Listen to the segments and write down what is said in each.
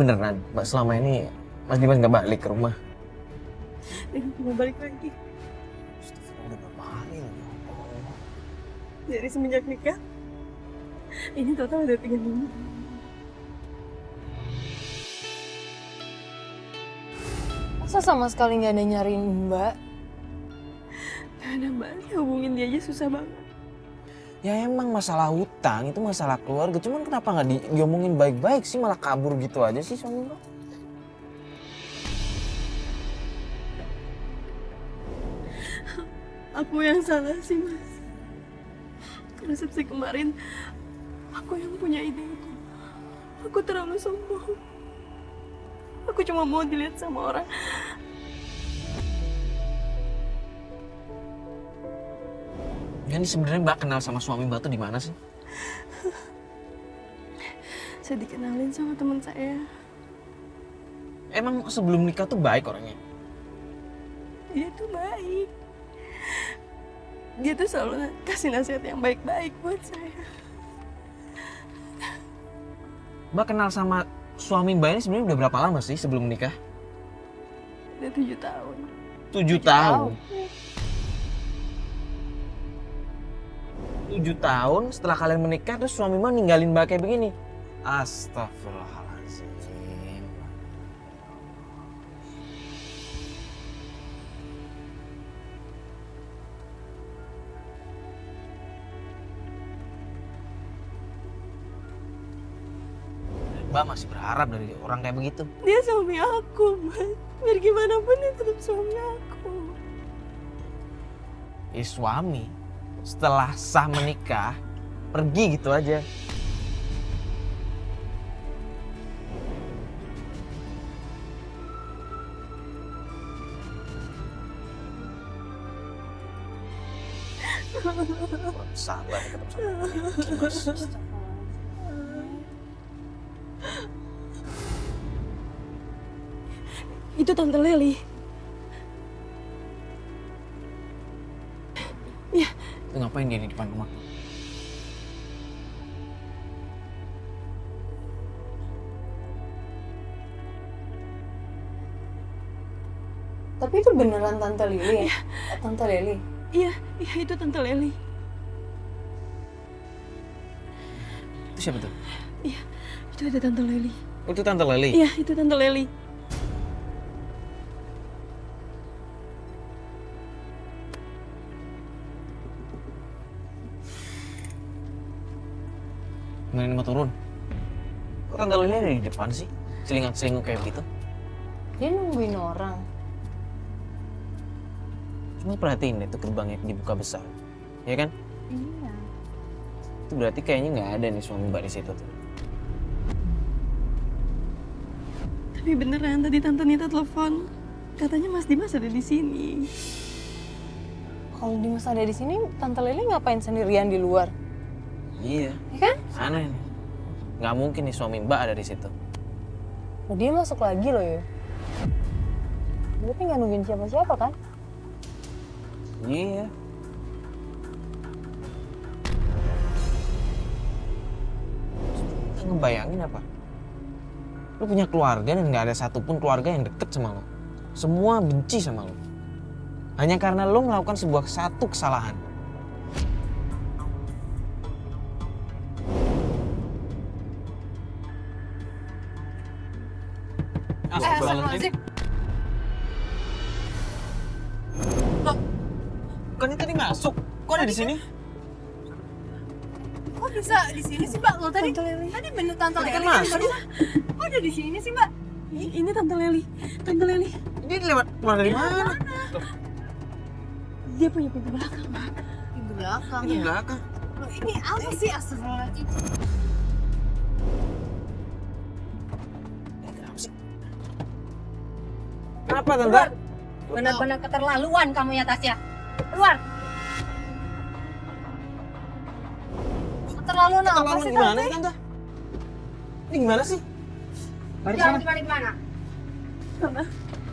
beneran Mbak selama ini Mas Dimas nggak balik ke rumah? Mau balik lagi. Udah berapa hari loh? Dari semenjak nikah, ini total udah 3 minggu. Masa sama sekali nggak ada nyariin Mbak? Gak ada Mbak, hubungin dia aja susah banget. Ya emang masalah hutang itu masalah keluarga, cuman kenapa nggak diomongin baik-baik sih, malah kabur gitu aja sih suami Mbak? Aku yang salah sih Mas. Resepsi kemarin, aku yang punya ide itu. Aku terlalu sombong. Aku cuma mau dilihat sama orang. Ini sebenarnya Mbak kenal sama suami Mbak tuh di mana sih? Saya dikenalin sama teman saya. Emang sebelum nikah tuh baik orangnya? Dia tuh baik. Dia tuh selalu kasih nasihat yang baik-baik buat saya. Mbak kenal sama suami Mbak ini sebenarnya udah berapa lama sih sebelum nikah? Udah 7 tahun. 7 tahun? 7 tahun setelah kalian menikah terus suami Mbak ninggalin Mbak kayak begini? Astagfirullahaladzim. Mbak masih berharap dari orang kayak begitu? Dia suami aku, Mas. Biar gimana pun dia tetap suami aku. Suami setelah sah menikah pergi gitu aja. Sabar ketemu sama Mas. Itu Tante Leli. Iya. Itu ngapain dia di depan rumah? Tapi itu beneran Tante Lili ya? Tante Lili? Iya, itu Tante Leli. Itu siapa tuh? Iya, itu ada Tante Leli. Oh, itu Tante Leli? Iya, itu Tante Leli. Ini mau turun. Kok Tante Leli ada di depan sih? Selingat-selinguk kayak gitu. Dia nungguin orang. Cuma perhatiin deh tuh gerbangnya dibuka besar. Ya kan? Iya. Itu berarti kayaknya nggak ada nih suami Mbak di situ tuh. Tapi beneran tadi Tante Nita telepon. Katanya Mas Dimas ada di sini. Kalau Dimas ada di sini, Tante Lili ngapain sendirian di luar? Iya. Ya kan? Aneh nih. Nggak mungkin nih suami Mbak ada di situ. Oh, dia masuk lagi loh ya. Berarti nggak nungguin siapa-siapa kan? Iya. Kita ngebayangin apa? Lu punya keluarga dan nggak ada satupun keluarga yang deket sama lo. Semua benci sama lo. Hanya karena lo melakukan satu kesalahan. Astagfirullahaladzim. Loh, bukannya tadi masuk? Kok ada di sini? Kok bisa di sini sih, Mbak? Lo tadi bener Tante Tadi kan Leli. masuk. Kok ada di sini sih, Mbak? Ini Tante Leli. Tante Leli. Dia lewat keluar dari mana? Dia punya pintu belakang, Mbak. Pintu belakang. Di belakang. Loh, ini apa sih? Astagfirullahaladzim. Kenapa sih? Kenapa, Tante? Benar-benar keterlaluan kamu ya, Tasya. Keluar. Keterlaluan apa Keterlaluan sih, gimana Tante? sih, Tante? Ini gimana sih? Jalan balik mana?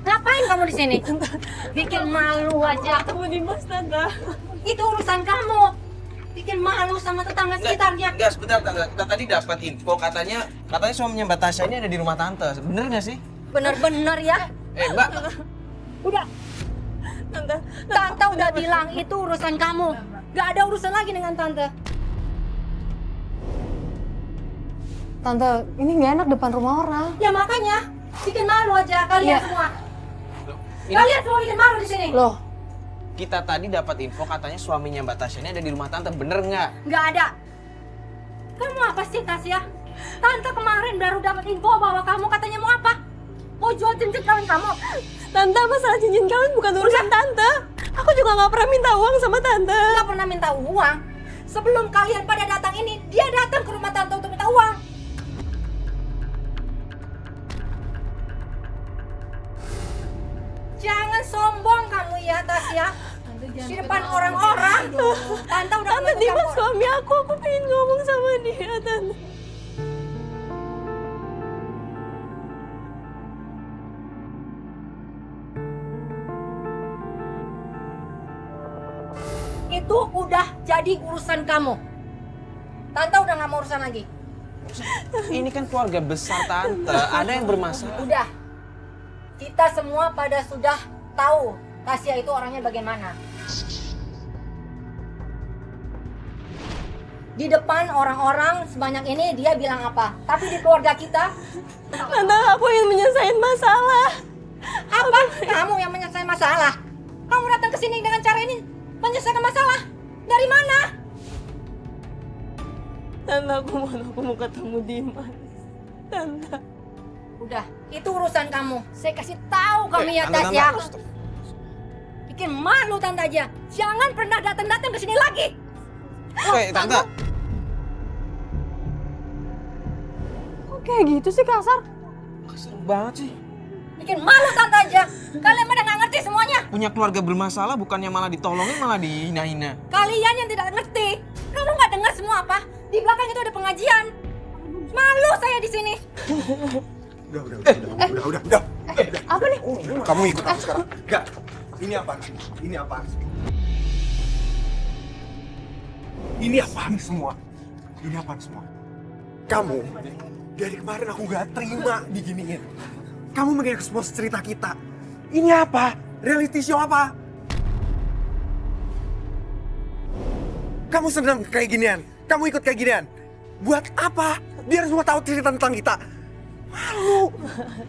Ngapain kamu di sini? Bikin malu aja. Ketemu Dimas, Tante. Itu urusan kamu. Bikin malu sama tetangga sekitarnya. Enggak, sebentar tante. Kita tadi dapat info katanya suaminya Mbak Tasya ini ada di rumah tante. Bener nggak sih? Bener-bener ya. Mbak. Udah. Tante udah bilang itu urusan kamu. Gak ada urusan lagi dengan tante. Tante, ini nggak enak depan rumah orang. Ya makanya bikin malu aja kalian Iya. semua. Ini Kalian semua bikin malu di sini. Loh, kita tadi dapat info katanya suaminya Mbak Tasya ini ada di rumah tante. Bener nggak? Nggak ada. Kamu apa sih, Tasya? Tante kemarin baru dapat info bahwa kamu katanya mau apa? Mau jual cincin kawin kamu? Tante, masalah cincin kawin bukan urusan tante. Aku juga nggak pernah minta uang sama tante. Nggak pernah minta uang. Sebelum kalian pada datang ini, dia datang ke rumah tante untuk minta uang. Jangan sombong kamu ya, Tasya. Di depan orang-orang. Tante udah Tante, menentukan Dimas suami aku pengen ngomong sama dia, tante. itu udah jadi urusan kamu. Tante udah nggak mau urusan lagi. Ini kan keluarga besar tante. Ada yang bermasalah. Udah. Kita semua pada sudah tahu Tasya itu orangnya bagaimana. Di depan orang-orang sebanyak ini dia bilang apa? Tapi di keluarga kita, Tante, aku ingin menyelesaikan masalah. apa? Kamu yang menyelesaikan masalah. Kamu datang ke sini dengan cara ini menyelesaikan masalah. Dari mana? Tante, aku mau ketemu Dimas. Tante. Udah, itu urusan kamu. Saya kasih tahu kamu ya, Tante, Tasya. tante. Bikin malu tante aja. Jangan pernah datang-datang ke sini lagi. Tante. kok kayak gitu sih kasar? Kasar banget sih. Bikin malu tante aja. Kalian pada nggak ngerti semuanya. Punya keluarga bermasalah bukannya malah ditolongin malah dihina-hina. Kalian yang tidak ngerti. Kamu nggak dengar semua apa? Di belakang itu ada pengajian. Malu saya di sini. Udah. Apa nih? Kamu ikut aku sekarang. Enggak. Ini apaan sih? Ini apaan sih? Ini apaan semua? Ini apaan semua? Kamu, dari kemarin aku gak terima diginiin. Kamu mengekspos cerita kita. Ini apa? Reality show apa? Kamu senang kayak ginian? Kamu ikut kayak ginian? Buat apa? Biar semua tahu cerita tentang kita. Malu.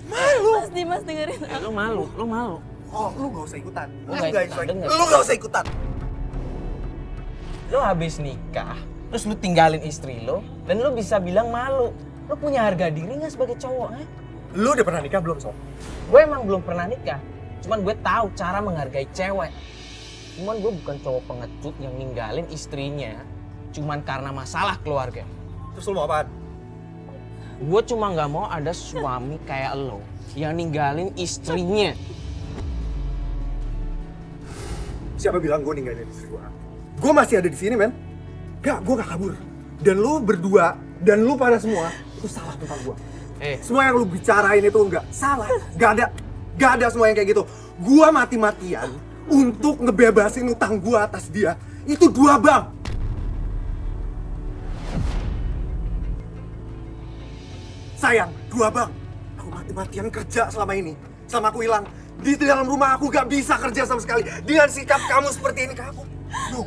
Mas Dimas dengerin aku. Lo malu. Oh, lu gak usah ikutan. Lu gak denger. Lu gak usah ikutan. Lo habis nikah, terus lu tinggalin istri lo, dan lo bisa bilang malu. Lo punya harga diri nggak sebagai cowok? Lu udah pernah nikah belum, Sob? Gue emang belum pernah nikah, cuman gue tahu cara menghargai cewek. Cuman gue bukan cowok pengecut yang ninggalin istrinya cuman karena masalah keluarga. Terus lu mau apaan? Gue cuma nggak mau ada suami kayak lo yang ninggalin istrinya. Siapa bilang gue ninggalin istri gue? Gue masih ada di sini, men. Gak, gue gak kabur. Dan lu berdua, dan lu pada semua, itu salah tentang gue. Semua yang lu bicarain itu enggak salah. Gak ada semua yang kayak gitu. Gue mati-matian untuk ngebebasin utang gue atas dia. Itu 2 bank. Sayang, 2 bank. Aku mati-matian kerja selama ini. Selama aku hilang. Di dalam rumah aku gak bisa kerja sama sekali. Dengan sikap kamu seperti ini ke aku. No.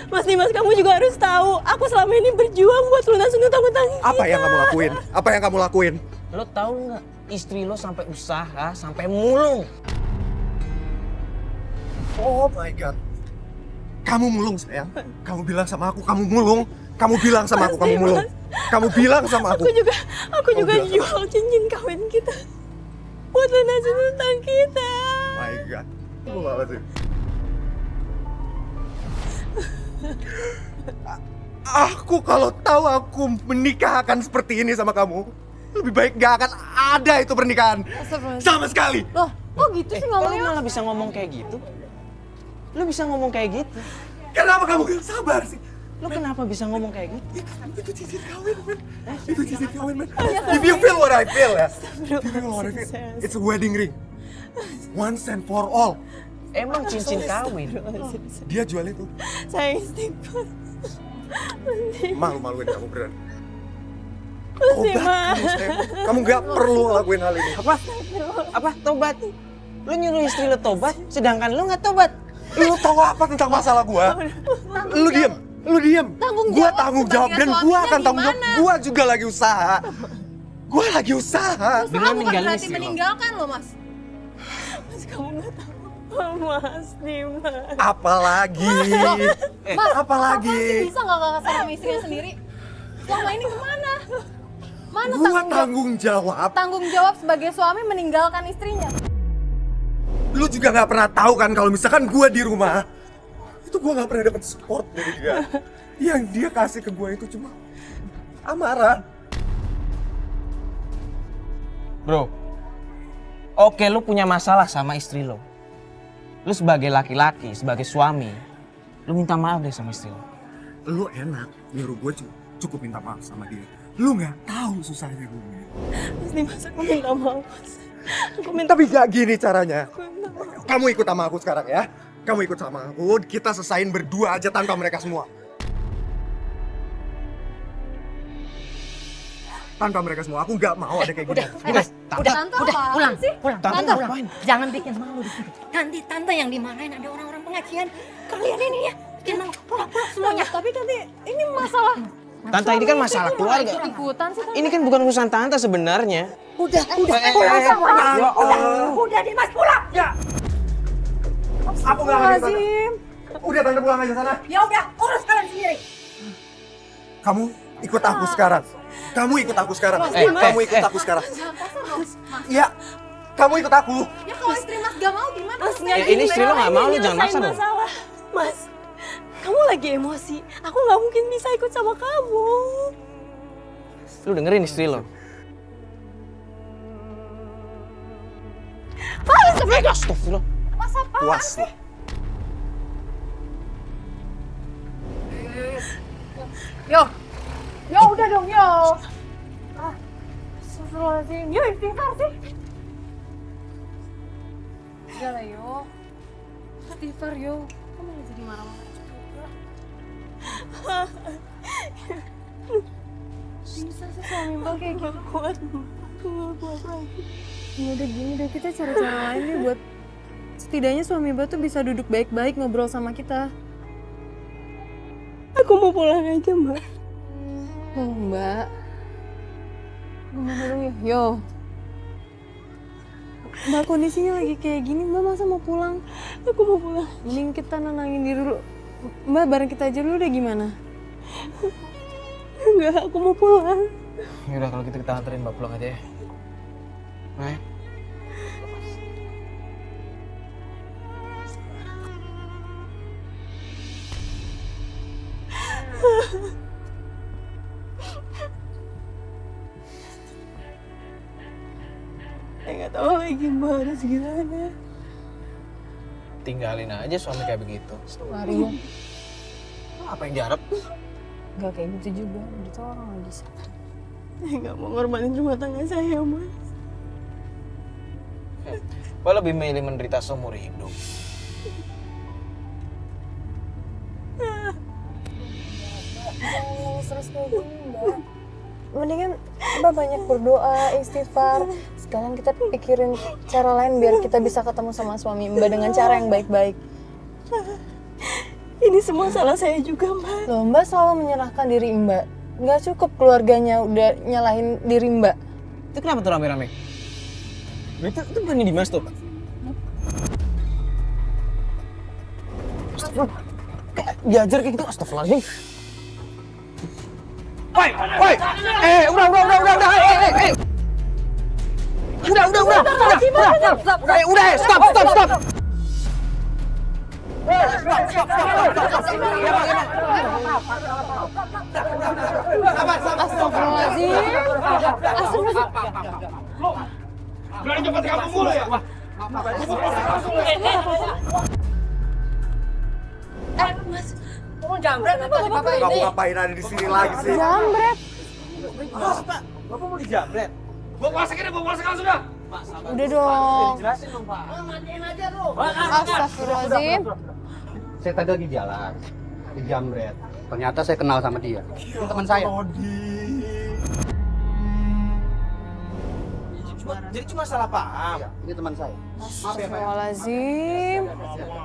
Mas Dimas, kamu juga harus tahu. Aku selama ini berjuang buat lunasin utang-utang kita. Apa yang kamu lakuin? Apa yang kamu lakuin? Lo tahu nggak? Istri lo sampai usaha, sampai mulung. Oh my God. Kamu mulung, sayang. Kamu bilang sama aku, kamu mulung. Kamu bilang sama aku, kamu mulung. Kamu bilang sama aku. Aku juga bilang sama jual cincin kawin kita buat lunasin utang kita. My God. Lu apa sih? Aku kalau tahu aku menikah akan seperti ini sama kamu, lebih baik gak akan ada itu pernikahan. Sama sekali. Loh, kok gitu sih Kok lo ngomongnya? malah bisa ngomong kayak gitu? Lo bisa ngomong kayak gitu? Kenapa kamu gak sabar sih? Lo kenapa bisa ngomong kayak gitu? Itu cincin kawin, men. Itu cincin kawin, men. If you feel what I feel, ya. If you feel what I feel, it's a wedding ring. Once and for all. Emang cincin kawin. Dia jual itu. Saya istighfar. Malu-maluin kamu beneran. Pasti, Mas. Kamu sayang. Kamu nggak perlu ngelakuin hal ini. Apa? Tobat? Lu nyuruh istri lu tobat, sedangkan lu nggak tobat. Lu tahu apa tentang masalah gua? Lu diem. Gua tanggung jawab dan gua akan tanggung jawab. Gua juga lagi usaha. Gua lagi usaha. Dengan Bukan ninggalin berarti istri lu. meninggalkan lo, Mas. Mas, kamu nggak tahu apa, Mas, Dimas. Apalagi? Mas, Apalagi? Apa sih bisa nggak kakak sama istrinya sendiri? Selama ini kemana? Mana Gua tanggung jawab. tanggung jawab sebagai suami meninggalkan istrinya? Lu juga nggak pernah tahu kan kalau misalkan gua di rumah itu gua nggak pernah dapet support dari dia. Yang dia kasih ke gua itu cuma amarah. Bro, oke lu punya masalah sama istri lo. Lu sebagai laki-laki, sebagai suami, lu minta maaf deh sama istri lo. Lu enak nyuruh gua cukup minta maaf sama dia. Lu nggak tahu susahnya gue. Mas Dimas, aku minta maaf, Mas. Aku minta Tapi gak gini caranya. maaf. Kamu ikut sama aku sekarang ya. Kamu ikut sama aku. Kita selesain berdua aja tanpa mereka semua. Tanpa mereka semua. Aku nggak mau ada kayak gini. Tante apaan sih? Pulang. Tante ngapain? Jangan bikin malu di sini. Nanti tante yang dimarahin ada orang-orang pengajian. Kalian ini ya bikin malu. Pulang semuanya. Tapi tante, ini masalah Tante ini kan masalah keluarga. ikutan sih, Tante. Ini kan bukan urusan tante sebenarnya. Udah pulang semuanya. Udah Dimas pulang. Ya. Aku nggak akan kesana. Udah tante pulang aja sana. Ya udah, urus kalian sendiri. Kamu ikut aku sekarang. Kamu ikut aku sekarang. Kamu ikut aku sekarang. Ya. Kamu ikut aku. Ya kalau istri Mas gak mau gimana? Mas, Ini istri lo nggak mau, lu jangan maksa dong. masalah. Mas, kamu lagi emosi. Aku nggak mungkin bisa ikut sama kamu. Lu dengerin istri lo. Astagfirullah. Puas nih. Yo udah dong, yo. Astagfirullahaladzim, yo istighfar sih. Udah lah, yo. Istighfar, yo. Kamu malah jadi marah-marah juga. Bisa sih suami Mbak kayak gitu. Kuat, aku nggak kuat lagi. Ya udah gini deh, kita cari cara lain deh buat setidaknya suami Mbak tuh bisa duduk baik-baik ngobrol sama kita. Aku mau pulang aja, Mbak. Oh Mbak, gimana dong ya? Yo, Mbak kondisinya lagi kayak gini, Mbak masa mau pulang? Aku mau pulang. Mending kita nenangin diri dulu. Mbak bareng kita aja dulu deh gimana? Enggak, aku mau pulang. Yaudah kalau gitu kita anterin Mbak pulang aja ya. Nah, Saya nggak tahu lagi Mbak harus gimana. tinggalin aja suami kayak begitu. Mario, Apa yang diharap? nggak kayak gitu juga. Itu orang lagi sakit. Saya nggak mau ngorbanin rumah tangga saya, Mas. Gue lebih milih menderita seumur hidup. Terus kayak gini Mbak. Mendingan Mbak banyak berdoa, istighfar. Sekalian kita pikirin cara lain biar kita bisa ketemu sama suami Mbak dengan cara yang baik-baik. Ini semua salah saya juga, Mbak. Loh, Mbak selalu menyerahkan diri Mbak. Nggak cukup keluarganya udah nyalahin diri Mbak. Itu kenapa tuh rame-rame? Itu bukan Dimas tuh. Astagfirullah. Kayak diajar kayak gitu, astagfirullahaladzim. Woi! Udah. Stop. Astagfirullahaladzim. Berani cepat kamu mulu ya? Mas, Kamu jambret apa sih Bapak Kamu ini? ngapain ada di sini lagi sih? Jambret. Bapak mau dijamret? Bawa puasa kita, bawa puasa sudah. Udah dong. Jelasin dong, Pak. Astagfirullahaladzim. Saya tadi lagi jalan, di Jamret. Ternyata saya kenal sama dia. Ini teman saya. Jadi cuma salah paham. Iya, ini teman saya. Astagfirullahaladzim.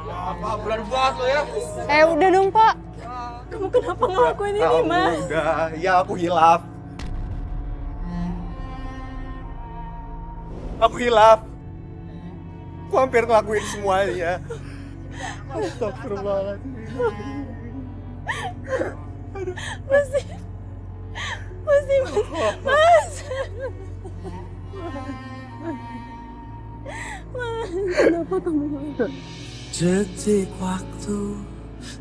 Apa bulan banget lo ya? Udah dong, Pak. Kamu kenapa ngelakuin ini, Mas? Udah, ya aku hilaf. Aku hilaf. Aku hampir ngelakuin semuanya. Astagfirullahaladzim. Masih, Mas. Kenapa kamu ngelakuin? Detik waktu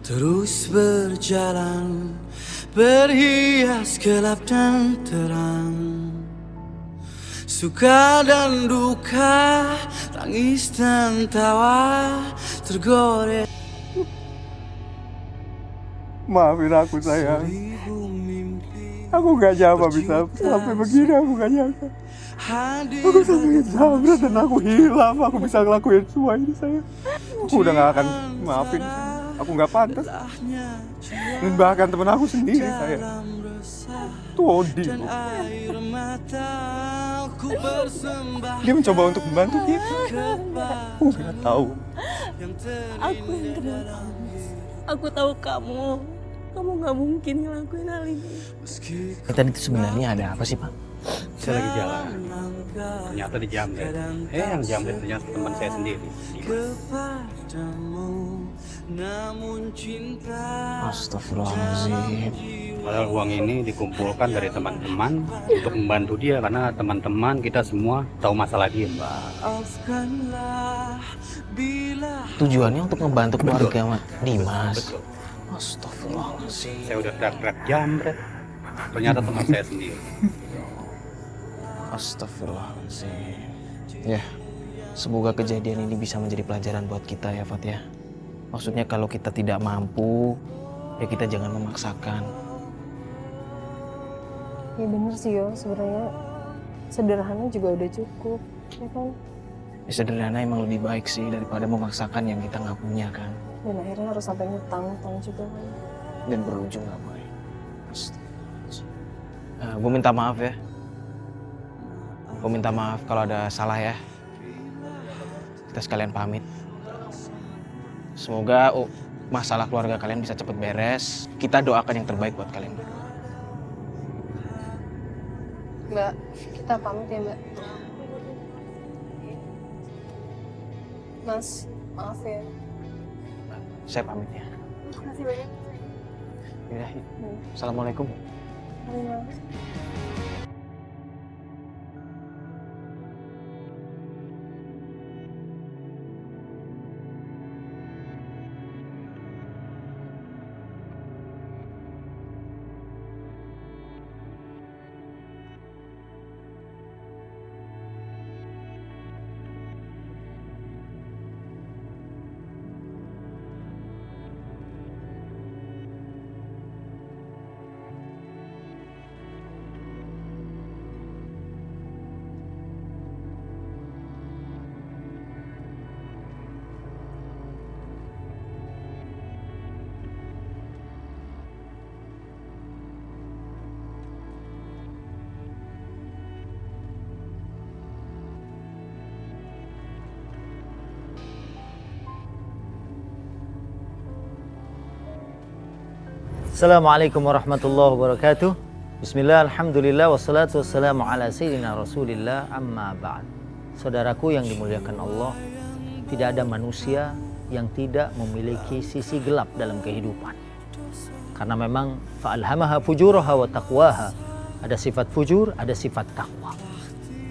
terus berjalan, berhias gelap dan terang, suka dan duka, tangis dan tawa tergoreng. Maafin aku sayang. Aku gak nyangka bisa sampai begini, aku gak nyangka. Aku sampai Jamret dan aku hilaf, aku bisa ngelakuin semua ini sayang. Aku udah gak akan maafin, aku gak pantas. Dan bahkan temen aku sendiri sayang. Itu Odi. Dia mencoba untuk membantu kita. Aku gak tahu. Aku yang kenal kamu. Aku tahu kamu gak mungkin ngelakuin hal ini. Tadi itu sebenarnya ada apa sih, Pak? Saya lagi jalan. Ternyata di Jamret. Yang Jamret ternyata teman saya sendiri. Astagfirullahaladzim. Padahal uang ini dikumpulkan dari teman-teman untuk membantu dia karena teman-teman kita semua tahu masalah dia, Mbak. Tujuannya untuk ngebantu keluarga Mas Dimas. Betul. Astagfirullahaladzim. Saya udah teriak-teriak Jamret. Ternyata teman saya sendiri. Astagfirullahaladzim. Ya, semoga kejadian ini bisa menjadi pelajaran buat kita ya, Fat ya. Maksudnya kalau kita tidak mampu, ya kita jangan memaksakan. Ya bener sih yo, sebenarnya sederhana juga udah cukup, ya kan? Ya, sederhana emang lebih baik sih daripada memaksakan yang kita nggak punya kan. Dan akhirnya harus sampai ngutang juga kan. Dan berujung nggak baik. Gue minta maaf ya. Gue minta maaf kalau ada salah ya. Kita sekalian pamit. Semoga masalah keluarga kalian bisa cepet beres. Kita doakan yang terbaik buat kalian berdua. Mbak, kita pamit ya Mbak. Mas, maaf ya. Saya pamit ya. Makasih banyak. Ya, Assalamualaikum. Mari Mas. Assalamualaikum warahmatullahi wabarakatuh. Bismillah, alhamdulillah, wassalatu wassalamu ala sayyidina rasulillah, amma ba'd. Saudaraku yang dimuliakan Allah, tidak ada manusia yang tidak memiliki sisi gelap dalam kehidupan. Karena memang fa'alhamaha fujuraha wa taqwaha. Ada sifat fujur, ada sifat takwa.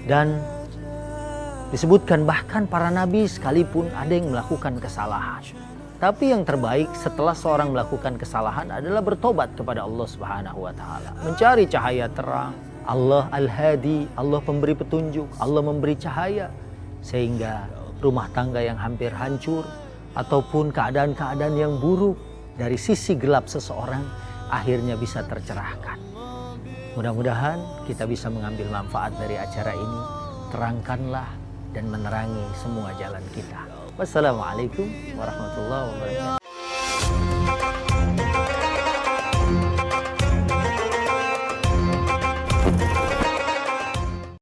Dan disebutkan bahkan para nabi sekalipun ada yang melakukan kesalahan. Tapi yang terbaik setelah seorang melakukan kesalahan adalah bertobat kepada Allah Subhanahu wa taala, mencari cahaya terang. Allah Al-Hadi, Allah pemberi petunjuk, Allah memberi cahaya sehingga rumah tangga yang hampir hancur ataupun keadaan-keadaan yang buruk dari sisi gelap seseorang akhirnya bisa tercerahkan. Mudah-mudahan kita bisa mengambil manfaat dari acara ini. Terangkanlah dan menerangi semua jalan kita. Wassalamualaikum warahmatullahi wabarakatuh.